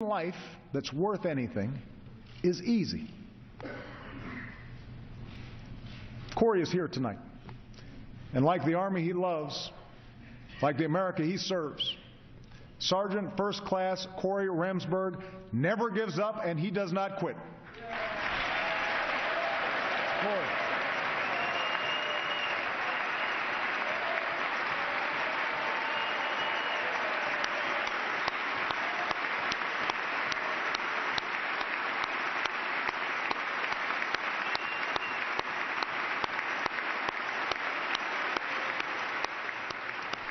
life that's worth anything is easy. Corey is here tonight. And like the Army he loves, like the America he serves, Sergeant First Class Corey Remsburg never gives up, and he does not quit. Corey.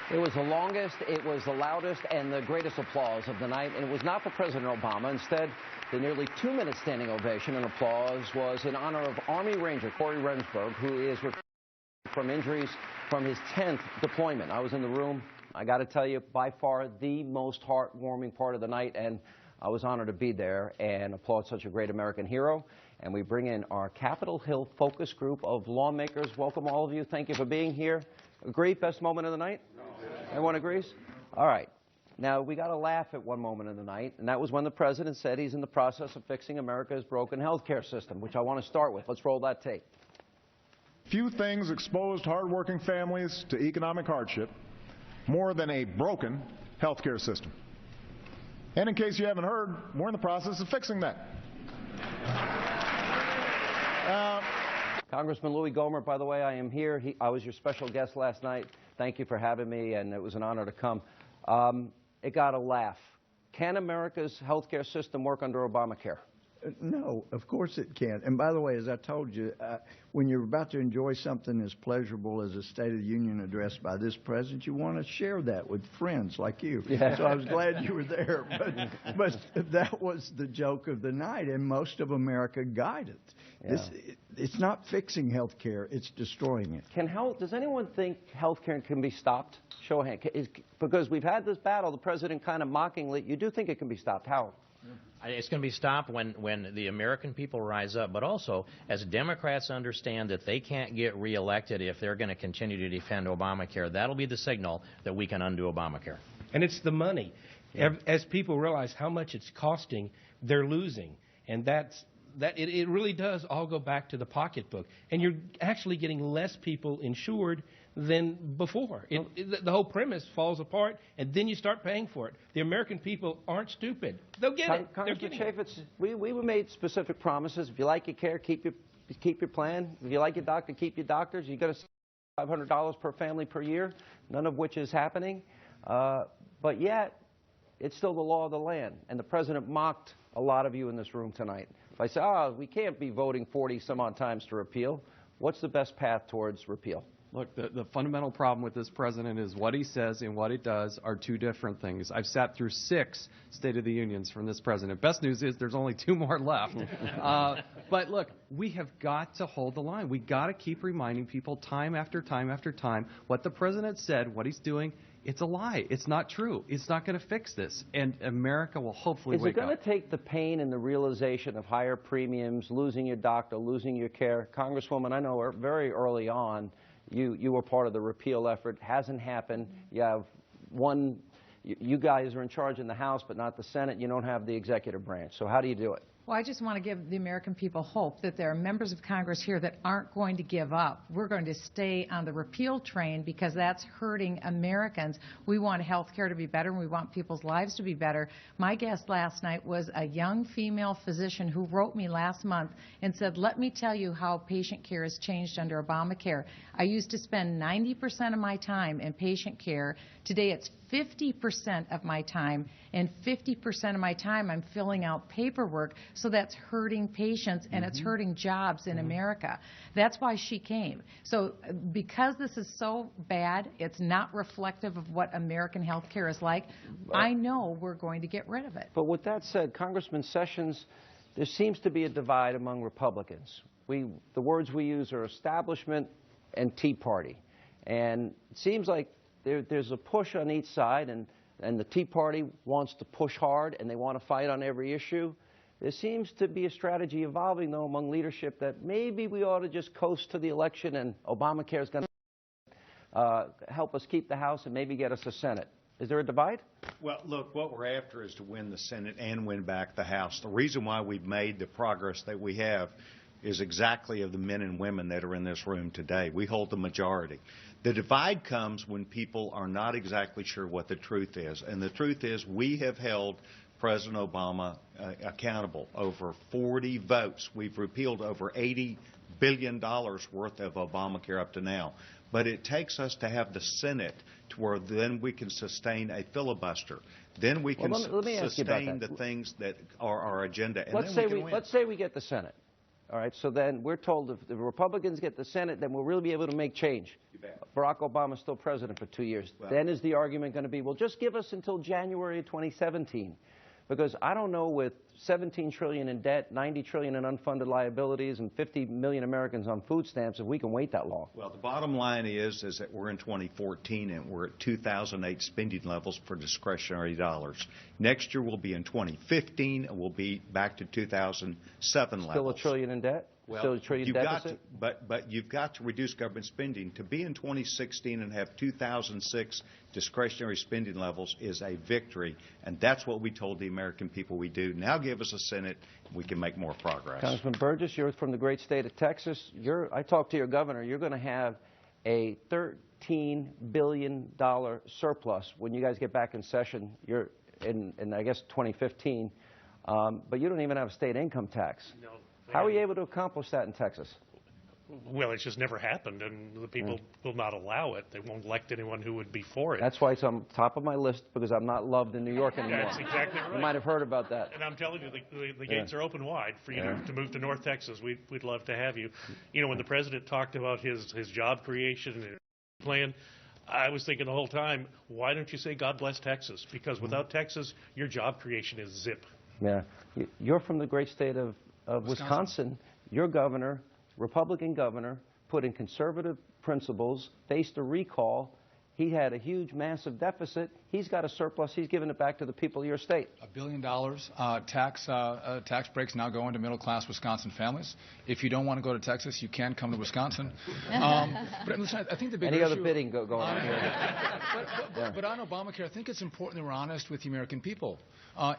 It was the longest, it was the loudest, and the greatest applause of the night. And it was not for President Obama. Instead, the nearly 2-minute standing ovation and applause was in honor of Army Ranger Corey Remsburg, who is recovering from injuries from his 10th deployment. I was in the room. I got to tell you, by far the most heartwarming part of the night, and I was honored to be there and applaud such a great American hero. And we bring in our Capitol Hill focus group of lawmakers. Welcome, all of you. Thank you for being here. Agree? Best moment of the night? Everyone agrees? All right. Now, we got to laugh at one moment of the night, and that was when the president said he's in the process of fixing America's broken health care system, which I want to start with. Let's roll that tape. Few things exposed hardworking families to economic hardship more than a broken health care system. And in case you haven't heard, we're in the process of fixing that. Congressman Louis Gohmert, by the way, I am here. I was your special guest last night. Thank you for having me, and it was an honor to come. It got a laugh. Can America's health care system work under Obamacare? No, of course it can't. And by the way, as I told you, when you're about to enjoy something as pleasurable as a State of the Union address by this president, you want to share that with friends like you. Yeah. So I was glad you were there. But that was the joke of the night, and most of America got it. Yeah. It's not fixing health care, it's destroying it. Does anyone think health care can be stopped? Show a hand. Because we've had this battle, the president kind of mockingly, you do think it can be stopped. How? It's going to be stopped when the American people rise up, but also as Democrats understand that they can't get reelected if they're going to continue to defend Obamacare. That'll be the signal that we can undo Obamacare. And it's the money. Yeah. As people realize how much it's costing, they're losing. And it really does all go back to the pocketbook. And you're actually getting less people insured than before. The whole premise falls apart, and then you start paying for it. The American people aren't stupid. They'll get it. Congressman Chaffetz, we made specific promises. If you like your care, keep your plan. If you like your doctor, keep your doctors. You got to $500 per family per year, none of which is happening. But yet, it's still the law of the land. And the president mocked a lot of you in this room tonight. If I say, we can't be voting 40-some-odd times to repeal, what's the best path towards repeal? Look, the fundamental problem with this president is what he says and what he does are two different things. I've sat through 6 State of the Unions from this president. Best news is there's only 2 more left. But look, we have got to hold the line. We've got to keep reminding people time after time after time what the president said, what he's doing. It's a lie. It's not true. It's not going to fix this. And America will hopefully wake up. Is it going to take the pain and the realization of higher premiums, losing your doctor, losing your care? Congresswoman, I know very early on, you were part of the repeal effort. Hasn't happened. You have you guys are in charge in the House, but not the Senate. You don't have the executive branch. So how do you do it? Well, I just want to give the American people hope that there are members of Congress here that aren't going to give up. We're going to stay on the repeal train because that's hurting Americans. We want health care to be better, and we want people's lives to be better. My guest last night was a young female physician who wrote me last month and said, let me tell you how patient care has changed under Obamacare. I used to spend 90% of my time in patient care. Today it's 50% of my time, and 50% of my time I'm filling out paperwork. So that's hurting patients, and it's hurting jobs in America. That's why she came. So because this is so bad, it's not reflective of what American health care is like, I know we're going to get rid of it. But with that said, Congressman Sessions, there seems to be a divide among Republicans. The words we use are establishment and Tea Party. And it seems like there's a push on each side, and the Tea Party wants to push hard, and they want to fight on every issue. There seems to be a strategy evolving, though, among leadership that maybe we ought to just coast to the election, and Obamacare is going to help us keep the House and maybe get us a Senate. Is there a divide? Well, look, what we're after is to win the Senate and win back the House. The reason why we've made the progress that we have is exactly of the men and women that are in this room today. We hold the majority. The divide comes when people are not exactly sure what the truth is. And the truth is we have held President Obama accountable. Over 40 votes. We've repealed over $80 billion worth of Obamacare up to now. But it takes us to have the Senate to where then we can sustain a filibuster. Then we can sustain the things that are our agenda. And let's say we get the Senate. All right, so then we're told if the Republicans get the Senate, then we'll really be able to make change. Barack Obama's still president for 2 years. Well, then is the argument going to be, well, just give us until January of 2017. Because I don't know, with $17 trillion in debt, $90 trillion in unfunded liabilities, and 50 million Americans on food stamps, if we can wait that long. Well, the bottom line is that we're in 2014 and we're at 2008 spending levels for discretionary dollars. Next year we'll be in 2015 and we'll be back to 2007 levels. Still $1 trillion in debt? Well, still $1 trillion deficit? But you've got to reduce government spending. To be in 2016 and have 2006 discretionary spending levels is a victory, and that's what we told the American people we do. Now give us a Senate, and we can make more progress. Congressman Burgess, you're from the great state of Texas. I talked to your governor. You're going to have a $13 billion surplus when you guys get back in session. You're in I guess, 2015, but you don't even have a state income tax. No. How are you able to accomplish that in Texas? Well, it's just never happened, and the people will not allow it. They won't elect anyone who would be for it. That's why it's on top of my list, because I'm not loved in New York anymore. That's exactly right. You might have heard about that. And I'm telling you, the gates are open wide for you to move to North Texas. We'd love to have you. You know, when the president talked about his job creation plan, I was thinking the whole time, why don't you say God bless Texas? Because without Texas, your job creation is zip. Yeah. You're from the great state of Wisconsin. Your governor, Republican governor, put in conservative principles, faced a recall. He had a huge, massive deficit. He's got a surplus. He's giving it back to the people of your state. $1 billion tax breaks now going to middle-class Wisconsin families. If you don't want to go to Texas, you can come to Wisconsin. But listen, I think the big Any other bidding going on here? But on Obamacare, I think it's important that we're honest with the American people.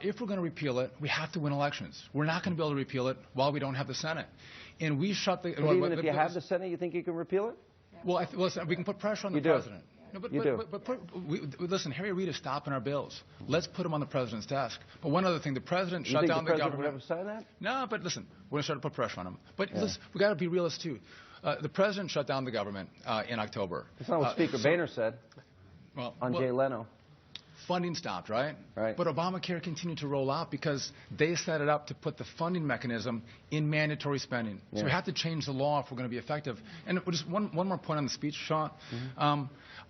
If we're going to repeal it, we have to win elections. We're not going to be able to repeal it while we don't have the Senate. And we shut the... But even if you have the Senate, you think you can repeal it? Well, listen, we can put pressure on the president. No, but listen, Harry Reid is stopping our bills. Let's put them on the president's desk. But one other thing, the president shut down the government. Would ever sign that? No, but listen, we're going to start to put pressure on him. But listen, we got to be realists too. The president shut down the government in October. That's not what Speaker Boehner said on Jay Leno. Funding stopped, right? Right. But Obamacare continued to roll out because they set it up to put the funding mechanism in mandatory spending. So we have to change the law if we're going to be effective. And just one more point on the speech, Sean.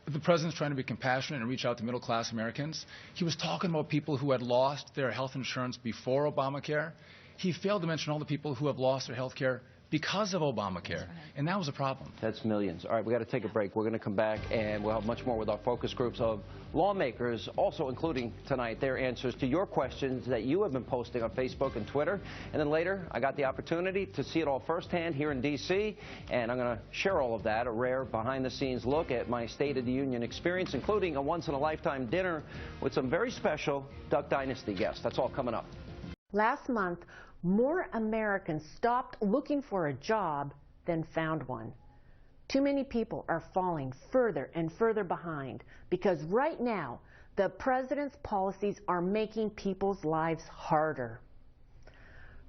The president's trying to be compassionate and reach out to middle-class Americans. He was talking about people who had lost their health insurance before Obamacare. He failed to mention all the people who have lost their health care because of Obamacare, and that was a problem. That's millions. All right, we got to take a break. We're going to come back, and we'll have much more with our focus groups of lawmakers, also including tonight their answers to your questions that you have been posting on Facebook and Twitter. And then later, I got the opportunity to see it all firsthand here in D.C., and I'm going to share all of that, a rare behind-the-scenes look at my State of the Union experience, including a once-in-a-lifetime dinner with some very special Duck Dynasty guests. That's all coming up. Last month, more Americans stopped looking for a job than found one. Too many people are falling further and further behind because right now, the president's policies are making people's lives harder.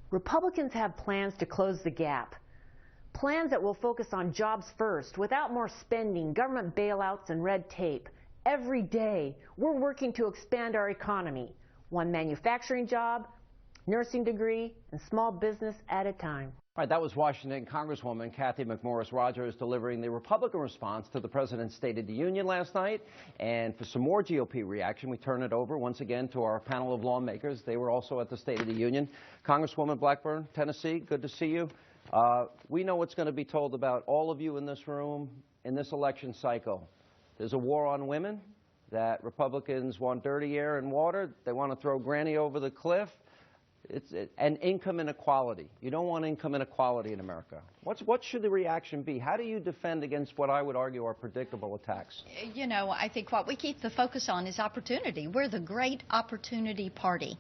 Republicans have plans to close the gap. Plans that will focus on jobs first, without more spending, government bailouts, and red tape. Every day, we're working to expand our economy. One manufacturing job, nursing degree, and small business at a time. All right, that was Washington Congresswoman Kathy McMorris Rodgers delivering the Republican response to the President's State of the Union last night. And for some more GOP reaction, we turn it over once again to our panel of lawmakers. They were also at the State of the Union. Congresswoman Blackburn, Tennessee, good to see you. We know what's going to be told about all of you in this room in this election cycle. There's a war on women, that Republicans want dirty air and water. They want to throw Granny over the cliff. and income inequality. You don't want income inequality in America. What should the reaction be? How do you defend against what I would argue are predictable attacks? You know, I think what we keep the focus on is opportunity. We're the great opportunity party.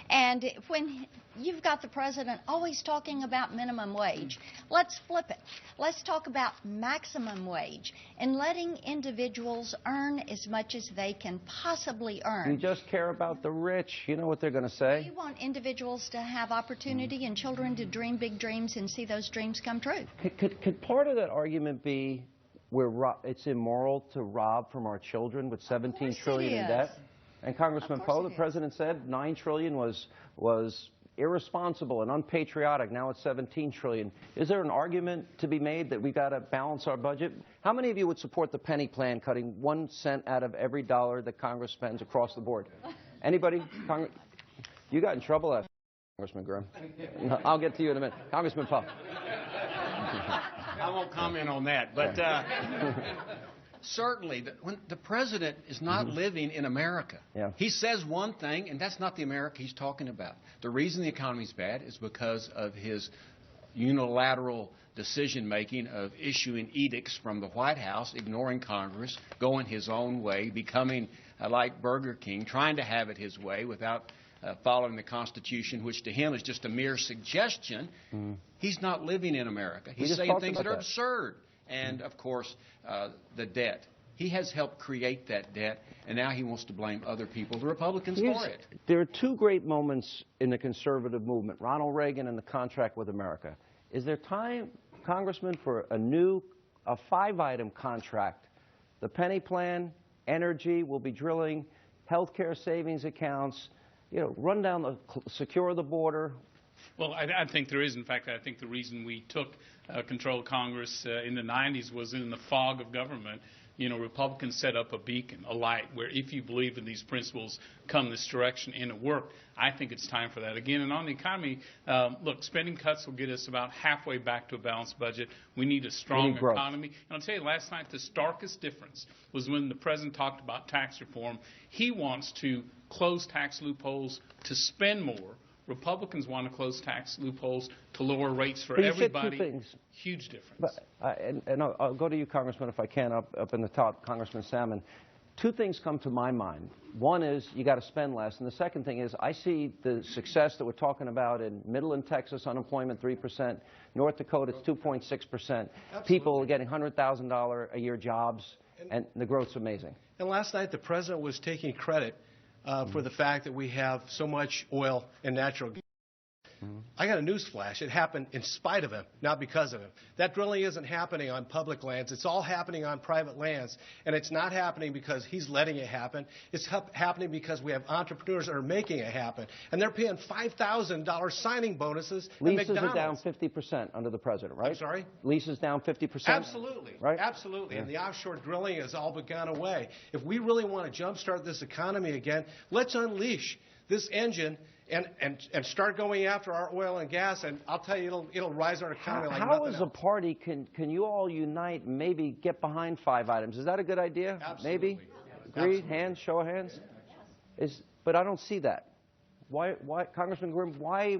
And when you've got the president always talking about minimum wage, let's flip it. Let's talk about maximum wage and letting individuals earn as much as they can possibly earn. You just care about the rich. You know what they're going to say. We want individuals to have opportunity and children to dream big dreams and see those dreams come true. Could part of that argument be where it's immoral to rob from our children with $17 trillion in debt? And Congressman Poe, the president said $9 trillion was irresponsible and unpatriotic. Now it's $17 trillion. Is there an argument to be made that we've got to balance our budget? How many of you would support the penny plan, cutting 1 cent out of every dollar that Congress spends across the board? Anybody? You got in trouble last Congressman Grimm. I'll get to you in a minute. Congressman Poe. I won't comment on that, but certainly, when the president is not living in America. Yeah. He says one thing, and that's not the America he's talking about. The reason the economy's bad is because of his unilateral decision-making of issuing edicts from the White House, ignoring Congress, going his own way, becoming like Burger King, trying to have it his way without following the Constitution, which to him is just a mere suggestion. He's not living in America. He's saying things that are absurd. And, of course, the debt. He has helped create that debt, and now he wants to blame other people, the Republicans, for it. There are two great moments in the conservative movement, Ronald Reagan and the contract with America. Is there time, Congressman, for a 5-item contract? The penny plan, energy, we'll be drilling, health care savings accounts, run down secure the border. Well, I think there is. In fact, I think the reason we took control of Congress in the 90s was in the fog of government. Republicans set up a beacon, a light, where if you believe in these principles, come this direction and it worked. I think it's time for that again. And on the economy, look, spending cuts will get us about halfway back to a balanced budget. We need a strong economy. And I'll tell you, last night, the starkest difference was when the president talked about tax reform. He wants to close tax loopholes to spend more. Republicans want to close tax loopholes to lower rates for everybody. Said two things. Huge difference. But, and I'll go to you, Congressman, if I can, up in the top, Congressman Salmon. Two things come to my mind. One is you got to spend less, and the second thing is I see the success that we're talking about in Midland, Texas, unemployment 3%, North Dakota it's 2.6%. People are getting $100,000 a year jobs, and the growth's amazing. And last night the president was taking credit for the fact that we have so much oil and natural gas. I got a news flash. It happened in spite of him, not because of him. That drilling isn't happening on public lands. It's all happening on private lands. And it's not happening because he's letting it happen. It's happening because we have entrepreneurs that are making it happen. And they're paying $5,000 signing bonuses at McDonald's. Leases are down 50% under the president, right? I'm sorry? Leases down 50%? Absolutely. Right? Absolutely. Yeah. And the offshore drilling has all but gone away. If we really want to jumpstart this economy again, let's unleash this engine and start going after our oil and gas, and I'll tell you, it'll rise our economy like nothing else. How as a party can you all unite and maybe get behind 5 items? Is that a good idea? Absolutely. Maybe? Agreed? Hands, show of hands? But I don't see that. Why, Congressman Grimm, why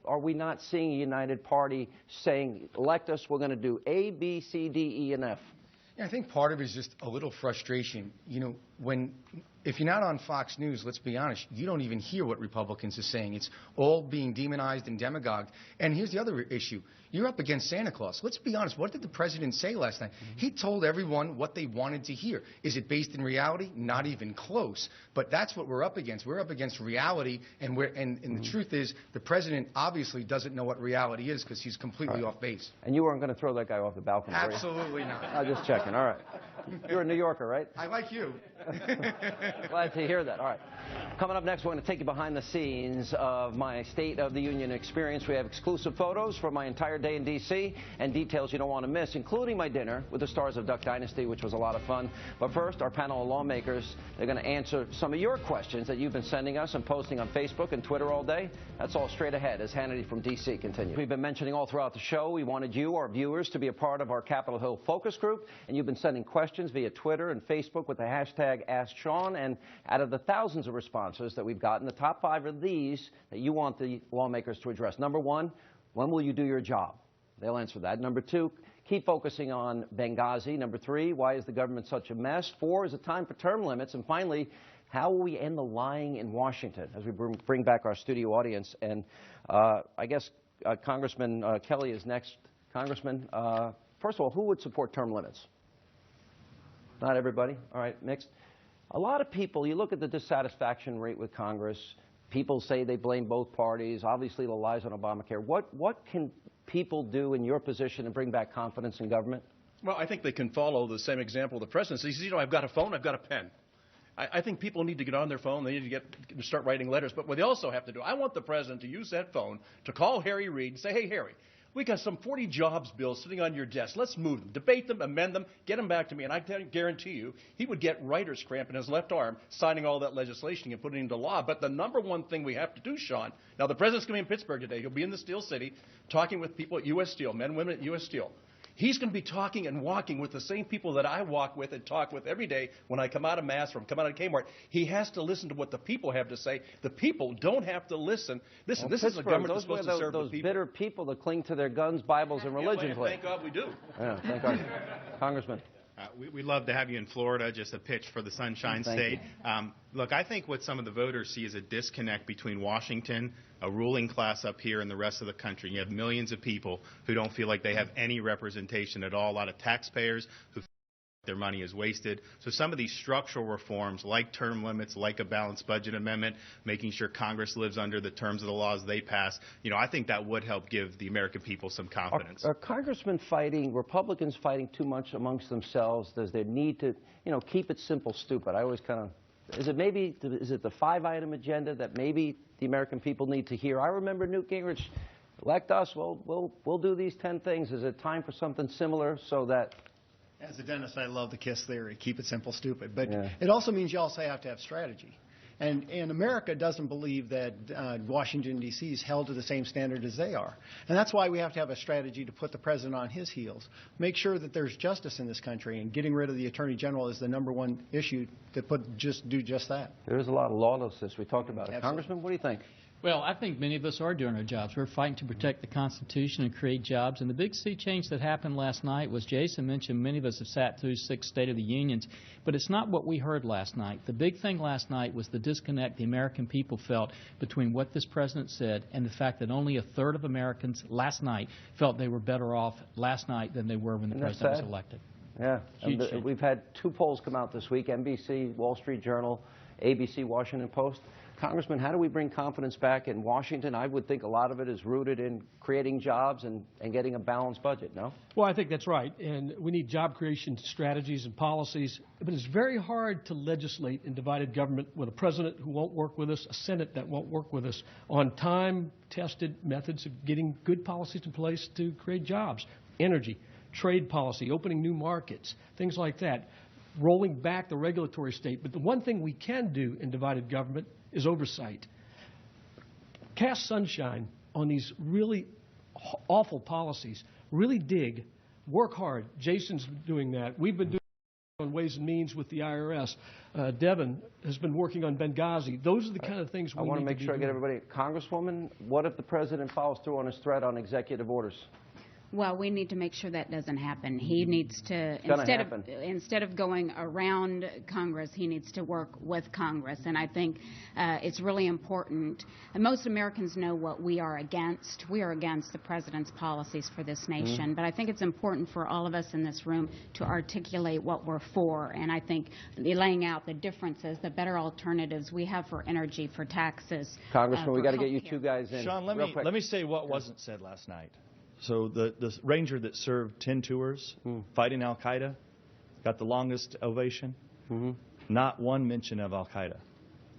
are we not seeing a united party saying, elect us, we're going to do A, B, C, D, E, and F? Yeah, I think part of it is just a little frustration. If you're not on Fox News, let's be honest, you don't even hear what Republicans are saying. It's all being demonized and demagogued. And here's the other issue. You're up against Santa Claus. Let's be honest. What did the president say last night? He told everyone what they wanted to hear. Is it based in reality? Not even close. But that's what we're up against. We're up against reality. And the truth is the president obviously doesn't know what reality is because he's completely off base. And you weren't going to throw that guy off the balcony, were you? Absolutely not. I'm just checking. All right. You're a New Yorker, right? I like you. Glad to hear that. All right. Coming up next, we're going to take you behind the scenes of my State of the Union experience. We have exclusive photos from my entire day in D.C. and details you don't want to miss, including my dinner with the stars of Duck Dynasty, which was a lot of fun. But first, our panel of lawmakers, they're going to answer some of your questions that you've been sending us and posting on Facebook and Twitter all day. That's all straight ahead as Hannity from D.C. continues. We've been mentioning all throughout the show, we wanted you, our viewers, to be a part of our Capitol Hill focus group, and you've been sending questions questions via Twitter and Facebook with the hashtag AskSean. And out of the thousands of responses that we've gotten, the top 5 are these that you want the lawmakers to address. Number 1, when will you do your job? They'll answer that. Number 2, keep focusing on Benghazi. Number 3, why is the government such a mess? 4, is it time for term limits? And finally, how will we end the lying in Washington as we bring back our studio audience? And I guess Congressman Kelly is next. Congressman, first of all, who would support term limits? Not everybody. All right, mixed. A lot of people, you look at the dissatisfaction rate with Congress, people say they blame both parties, obviously the lies on Obamacare. What can people do in your position to bring back confidence in government? Well, I think they can follow the same example of the president. He says, you know, I've got a phone, I've got a pen. I think people need to get on their phone. They need to start writing letters. But what they also have to do, I want the president to use that phone to call Harry Reid and say, hey, Harry, we got some 40 jobs bills sitting on your desk. Let's move them, debate them, amend them, get them back to me. And I guarantee you, he would get writer's cramp in his left arm signing all that legislation and putting it into law. But the number one thing we have to do, Sean, now the president's going to be in Pittsburgh today. He'll be in the Steel City talking with people at U.S. Steel, men and women at U.S. Steel. He's going to be talking and walking with the same people that I walk with and talk with every day when I come out of Mass or come out of Kmart. He has to listen to what the people have to say. The people don't have to listen. Listen, this is a government that's supposed to serve the people. Those bitter people that cling to their guns, Bibles, and religion. Thank God we do. Yeah, thank God. Congressman. We'd love to have you in Florida, just a pitch for the Sunshine State. Look, I think what some of the voters see is a disconnect between Washington, a ruling class up here, and the rest of the country. You have millions of people who don't feel like they have any representation at all, a lot of taxpayers who feel like their money is wasted. So some of these structural reforms, like term limits, like a balanced budget amendment, making sure Congress lives under the terms of the laws they pass, you know, I think that would help give the American people some confidence. Are congressmen fighting, Republicans fighting too much amongst themselves? Does there need to, you know, keep it simple, stupid? I always kind of, is it the 5-item agenda that maybe the American people need to hear? I remember Newt Gingrich, elect us, we'll do these 10 things. Is it time for something similar so that... As a dentist, I love the KISS theory, keep it simple, stupid. But it also means you also have to have strategy. And America doesn't believe that Washington, D.C. is held to the same standard as they are. And that's why we have to have a strategy to put the president on his heels, make sure that there's justice in this country, and getting rid of the attorney general is the #1 issue to do just that. There is a lot of lawlessness. We talked about it. Absolutely. Congressman, what do you think? Well, I think many of us are doing our jobs. We're fighting to protect the Constitution and create jobs. And the big sea change that happened last night was, Jason mentioned, many of us have sat through 6 State of the Unions, but it's not what we heard last night. The big thing last night was the disconnect the American people felt between what this president said and the fact that only 1/3 of Americans last night felt they were better off last night than they were when the president was elected. Yeah, we've had 2 polls come out this week, NBC, Wall Street Journal, ABC, Washington Post. Congressman, how do we bring confidence back in Washington? I would think a lot of it is rooted in creating jobs and getting a balanced budget, no? Well, I think that's right. And we need job creation strategies and policies. But it's very hard to legislate in divided government with a president who won't work with us, a Senate that won't work with us on time-tested methods of getting good policies in place to create jobs, energy, trade policy, opening new markets, things like that, rolling back the regulatory state. But the one thing we can do in divided government is oversight. Cast sunshine on these really awful policies. Really dig. Work hard. Jason's doing that. We've been doing on Ways and Means with the IRS. Devin has been working on Benghazi. Those are the kind of things we need to be doing. I want to make sure I get everybody. Congresswoman, what if the president follows through on his threat on executive orders? Well, we need to make sure that doesn't happen. He needs to, instead of going around Congress, he needs to work with Congress. And I think it's really important. And most Americans know what we are against. We are against the president's policies for this nation. But I think it's important for all of us in this room to articulate what we're for. And I think laying out the differences, the better alternatives we have for energy, for taxes. Congressman, we got to get you 2 guys in. Sean, let me say what wasn't said last night. So the ranger that served 10 tours fighting al-Qaeda got the longest ovation. Not one mention of al-Qaeda.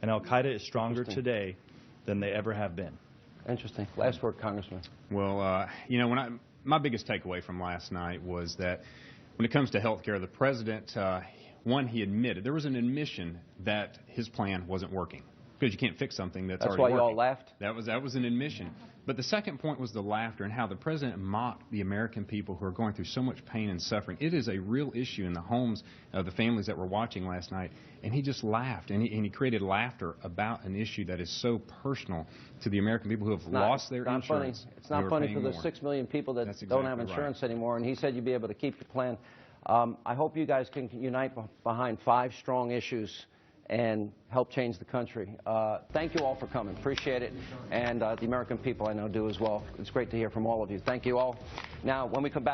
And al-Qaeda is stronger today than they ever have been. Interesting. Last word, Congressman. Well, you know, my biggest takeaway from last night was that when it comes to health care, the president, one, he admitted, there was an admission that his plan wasn't working. because you can't fix something that's That's already why you working. all laughed? That was an admission. But the second point was the laughter and how the president mocked the American people who are going through so much pain and suffering. It is a real issue in the homes of the families that were watching last night, and he just laughed, and he created laughter about an issue that is so personal to the American people who have lost their insurance. Funny. It's not funny for the 6 million people that don't have insurance anymore, and he said you'd be able to keep your plan. I hope you guys can unite behind 5 strong issues and help change the country. Thank you all for coming. Appreciate it. And the American people I know do as well. It's great to hear from all of you. Thank you all. Now, when we come back.